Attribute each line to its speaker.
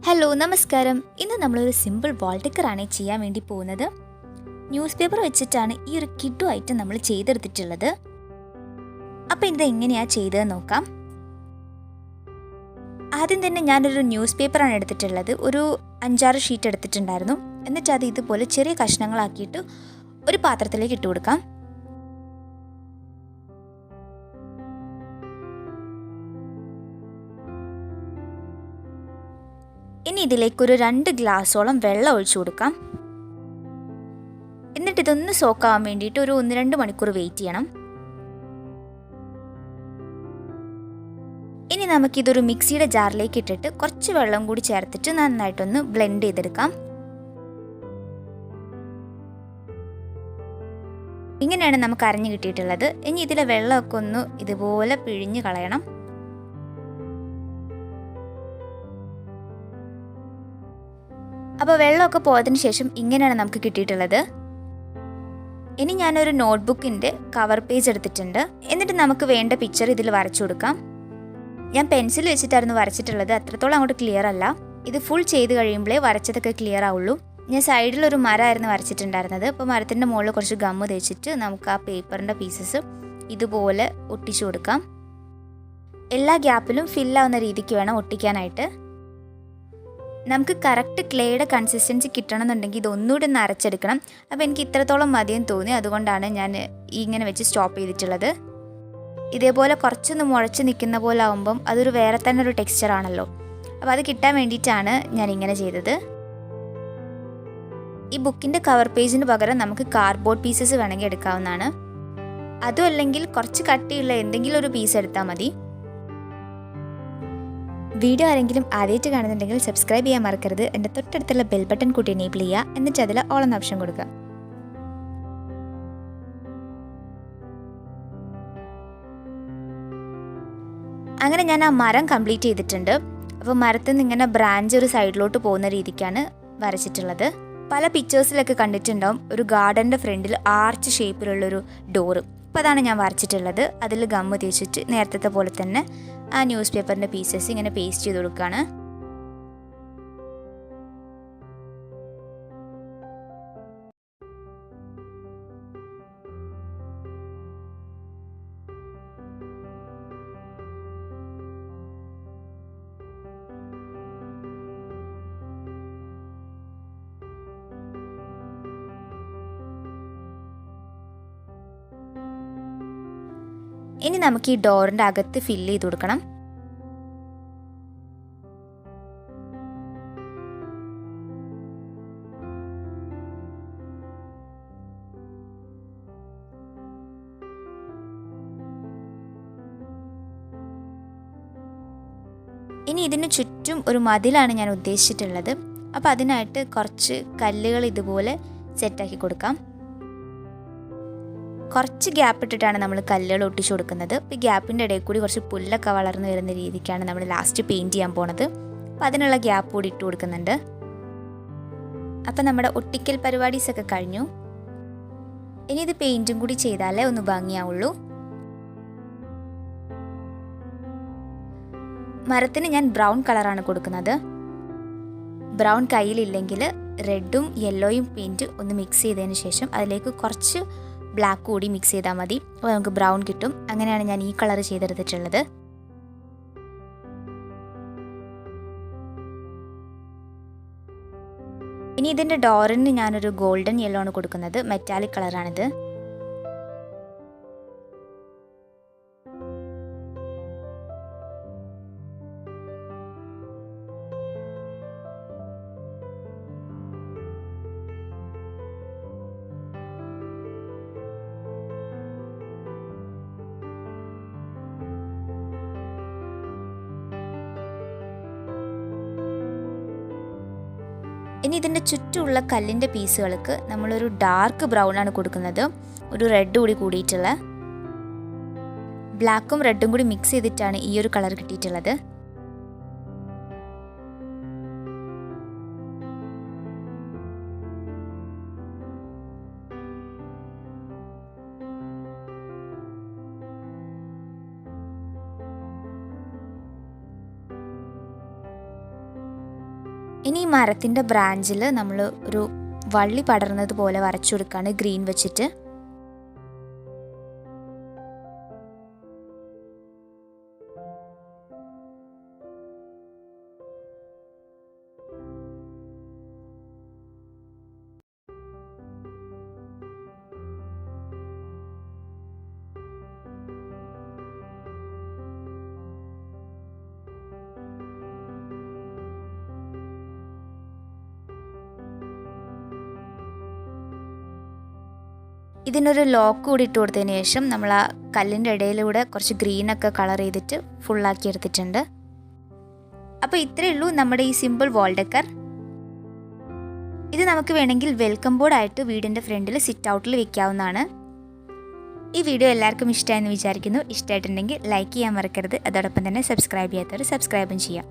Speaker 1: Hello നമസ്കാരം. ഇന്ന് നമ്മളൊരു സിമ്പിൾ വാൾ ഡെക്കറാണ് ചെയ്യാൻ വേണ്ടി പോകുന്നത്. ന്യൂസ് പേപ്പർ വെച്ചിട്ടാണ് ഈ ഒരു കിഡു ഐറ്റം നമ്മൾ ചെയ്തെടുത്തിട്ടുള്ളത്. അപ്പോൾ ഇത് എങ്ങനെയാണ് ചെയ്തതെന്ന് നോക്കാം. ആദ്യം തന്നെ ഞാനൊരു ന്യൂസ് പേപ്പറാണ് എടുത്തിട്ടുള്ളത്. ഒരു 5-6 ഷീറ്റ് എടുത്തിട്ടുണ്ടായിരുന്നു. എന്നിട്ട് അത് ഇതുപോലെ ചെറിയ കഷ്ണങ്ങളാക്കിയിട്ട് ഒരു പാത്രത്തിലേക്ക് ഇട്ട് കൊടുക്കാം. ഇനി ഇതിലേക്കൊരു 2 ഗ്ലാസോളം വെള്ളം ഒഴിച്ചു കൊടുക്കാം. എന്നിട്ട് ഇതൊന്ന് സോക്കാവാൻ വേണ്ടിയിട്ട് ഒരു 1-2 മണിക്കൂർ വെയിറ്റ് ചെയ്യണം. ഇനി നമുക്കിതൊരു മിക്സിയുടെ ജാറിലേക്ക് ഇട്ടിട്ട് കുറച്ച് വെള്ളം കൂടി ചേർത്തിട്ട് നന്നായിട്ടൊന്ന് ബ്ലെൻഡ് ചെയ്തെടുക്കാം. ഇങ്ങനെയാണ് നമുക്ക് അരഞ്ഞു കിട്ടിയിട്ടുള്ളത്. ഇനി ഇതിലെ വെള്ളമൊക്കെ ഒന്ന് ഇതുപോലെ പിഴിഞ്ഞ് കളയണം. അപ്പോൾ വെള്ളമൊക്കെ പോയതിന് ശേഷം ഇങ്ങനെയാണ് നമുക്ക് കിട്ടിയിട്ടുള്ളത്. ഇനി ഞാനൊരു നോട്ട്ബുക്കിൻ്റെ കവർ പേജ് എടുത്തിട്ടുണ്ട്. എന്നിട്ട് നമുക്ക് വേണ്ട പിക്ചർ ഇതിൽ വരച്ചു കൊടുക്കാം. ഞാൻ പെൻസിൽ വെച്ചിട്ടായിരുന്നു വരച്ചിട്ടുള്ളത്. അത്രത്തോളം അങ്ങോട്ട് ക്ലിയർ അല്ല. ഇത് ഫുൾ ചെയ്ത് കഴിയുമ്പോഴേ വരച്ചതൊക്കെ ക്ലിയർ ആവുള്ളൂ. ഞാൻ സൈഡിലൊരു മരമായിരുന്നു വരച്ചിട്ടുണ്ടായിരുന്നത്. അപ്പോൾ മരത്തിൻ്റെ മുകളിൽ കുറച്ച് ഗമ്മ് തേച്ചിട്ട് നമുക്ക് ആ പേപ്പറിൻ്റെ പീസസ് ഇതുപോലെ ഒട്ടിച്ചു കൊടുക്കാം. എല്ലാ ഗ്യാപ്പിലും ഫില്ലാവുന്ന രീതിക്ക് വേണം ഒട്ടിക്കാനായിട്ട്. നമുക്ക് കറക്റ്റ് ക്ലേയുടെ കൺസിസ്റ്റൻസി കിട്ടണമെന്നുണ്ടെങ്കിൽ ഇതൊന്നുകൂടി ഒന്ന് അരച്ചെടുക്കണം. അപ്പോൾ എനിക്ക് ഇത്രത്തോളം മതിയെന്ന് തോന്നി. അതുകൊണ്ടാണ് ഞാൻ ഇങ്ങനെ വെച്ച് സ്റ്റോപ്പ് ചെയ്തിട്ടുള്ളത്. ഇതേപോലെ കുറച്ചൊന്ന് മുഴച്ച് നിൽക്കുന്ന പോലെ ആകുമ്പം അതൊരു വേറെ തന്നെ ഒരു ടെക്സ്ചർ ആണല്ലോ. അപ്പോൾ അത് കിട്ടാൻ വേണ്ടിയിട്ടാണ് ഞാൻ ഇങ്ങനെ ചെയ്തത്. ഈ ബുക്കിൻ്റെ കവർ പേജിന് പകരം നമുക്ക് കാർഡ്ബോർഡ് പീസസ് വേണമെങ്കിൽ എടുക്കാവുന്നതാണ്. അതും അല്ലെങ്കിൽ കുറച്ച് കട്ടിയുള്ള എന്തെങ്കിലും ഒരു പീസ് എടുത്താൽ മതി. വീഡിയോ ആരെങ്കിലും ആദ്യമായിട്ട് കാണുന്നുണ്ടെങ്കിൽ സബ്സ്ക്രൈബ് ചെയ്യാൻ മറക്കരുത്. എൻ്റെ തൊട്ടടുത്തുള്ള ബെൽ ബട്ടൺ കൂട്ടി എനേബിൾ ചെയ്യുക. എന്നിട്ട് അതിൽ ഓൾ എന്ന ഓപ്ഷൻ കൊടുക്കുക. അങ്ങനെ ഞാൻ ആ മരം കംപ്ലീറ്റ് ചെയ്തിട്ടുണ്ട്. അപ്പോൾ മരത്തിൽ നിന്ന് ഇങ്ങനെ ബ്രാഞ്ച് ഒരു സൈഡിലോട്ട് പോകുന്ന രീതിക്കാണ് വരച്ചിട്ടുള്ളത്. പല പിക്ചേഴ്സിലൊക്കെ കണ്ടിട്ടുണ്ടാവും ഒരു ഗാർഡൻ്റെ ഫ്രണ്ടിൽ ആർച്ച് ഷേപ്പിലുള്ളൊരു ഡോറ്. അപ്പോൾ അതാണ് ഞാൻ വരച്ചിട്ടുള്ളത്. അതിൽ ഗമ്മ് തേച്ചിട്ട് നേരത്തെ പോലെ തന്നെ ആ ന്യൂസ് പേപ്പറിൻ്റെ പീസസ് ഇങ്ങനെ പേസ്റ്റ് ചെയ്ത് കൊടുക്കുകയാണ്. ഇനി നമുക്ക് ഈ ഡോറിൻ്റെ അകത്ത് ഫില്ല് ചെയ്ത് കൊടുക്കണം. ഇനി ഇതിന് ചുറ്റും ഒരു മതിലാണ് ഞാൻ ഉദ്ദേശിച്ചിട്ടുള്ളത്. അപ്പോൾ അതിനായിട്ട് കുറച്ച് കല്ലുകൾ ഇതുപോലെ സെറ്റാക്കി കൊടുക്കാം. കുറച്ച് ഗ്യാപ്പ് ഇട്ടിട്ടാണ് നമ്മൾ കല്ലുകൾ ഒട്ടിച്ചു കൊടുക്കുന്നത്. ഇപ്പോൾ ഗ്യാപ്പിൻ്റെ ഇടയിൽ കൂടി കുറച്ച് പുല്ലൊക്കെ വളർന്നു വരുന്ന രീതിക്കാണ് നമ്മൾ ലാസ്റ്റ് പെയിൻറ്റ് ചെയ്യാൻ പോണത്. അപ്പോൾ അതിനുള്ള ഗ്യാപ്പ് കൂടി ഇട്ട് കൊടുക്കുന്നുണ്ട്. അപ്പോൾ നമ്മുടെ ഒട്ടിക്കൽ പരിപാടീസൊക്കെ കഴിഞ്ഞു. ഇനി ഇത് പെയിൻറ്റും കൂടി ചെയ്താലേ ഒന്ന് ഭംഗിയാവുള്ളൂ. മരത്തിന് ഞാൻ ബ്രൗൺ കളറാണ് കൊടുക്കുന്നത്. ബ്രൗൺ കയ്യിലില്ലെങ്കിൽ റെഡും യെല്ലോയും പെയിൻറ്റ് ഒന്ന് മിക്സ് ചെയ്തതിന് ശേഷം അതിലേക്ക് കുറച്ച് ബ്ലാക്ക് കൂടി മിക്സ് ചെയ്താൽ മതി. അപ്പോൾ നമുക്ക് ബ്രൗൺ കിട്ടും. അങ്ങനെയാണ് ഞാൻ ഈ കളർ ചെയ്തെടുത്തിട്ടുള്ളത്. ഇനി ഇതിൻ്റെ ഡോറിന് ഞാനൊരു ഗോൾഡൻ യെല്ലോ ആണ് കൊടുക്കുന്നത്. മെറ്റാലിക് കളറാണിത്. ഇനി ഇതിൻ്റെ ചുറ്റുമുള്ള കല്ലിൻ്റെ പീസുകൾക്ക് നമ്മളൊരു ഡാർക്ക് ബ്രൗൺ ആണ് കൊടുക്കുന്നത്. ഒരു റെഡ് കൂടി കൂടിയിട്ടുള്ള ബ്ലാക്കും റെഡും കൂടി മിക്സ് ചെയ്തിട്ടാണ് ഈ ഒരു കളർ കിട്ടിയിട്ടുള്ളത്. ഇനി ഈ മരത്തിൻ്റെ ബ്രാഞ്ചിൽ നമ്മൾ ഒരു വള്ളി പടർന്നത് പോലെ വരച്ചു കൊടുക്കുകയാണ് ഗ്രീൻ വെച്ചിട്ട്. ഇതിനൊരു ലോക്ക് കൂടി ഇട്ട് കൊടുത്തതിന് ശേഷം നമ്മൾ ആ കല്ലിൻ്റെ ഇടയിലൂടെ കുറച്ച് ഗ്രീനൊക്കെ കളർ ചെയ്തിട്ട് ഫുള്ളാക്കി എടുത്തിട്ടുണ്ട്. അപ്പോൾ ഇത്രയേ ഉള്ളൂ നമ്മുടെ ഈ സിമ്പിൾ വാൾ ഡെക്കർ. ഇത് നമുക്ക് വേണമെങ്കിൽ വെൽക്കം ബോർഡായിട്ട് വീടിൻ്റെ ഫ്രണ്ടിൽ സിറ്റ് ഔട്ടിൽ വെക്കാവുന്നതാണ്. ഈ വീഡിയോ എല്ലാവർക്കും ഇഷ്ടമായെന്ന് വിചാരിക്കുന്നു. ഇഷ്ടമായിട്ടുണ്ടെങ്കിൽ ലൈക്ക് ചെയ്യാൻ മറക്കരുത്. അതോടൊപ്പം തന്നെ സബ്സ്ക്രൈബ് ചെയ്യാത്തവർ സബ്സ്ക്രൈബും ചെയ്യാം.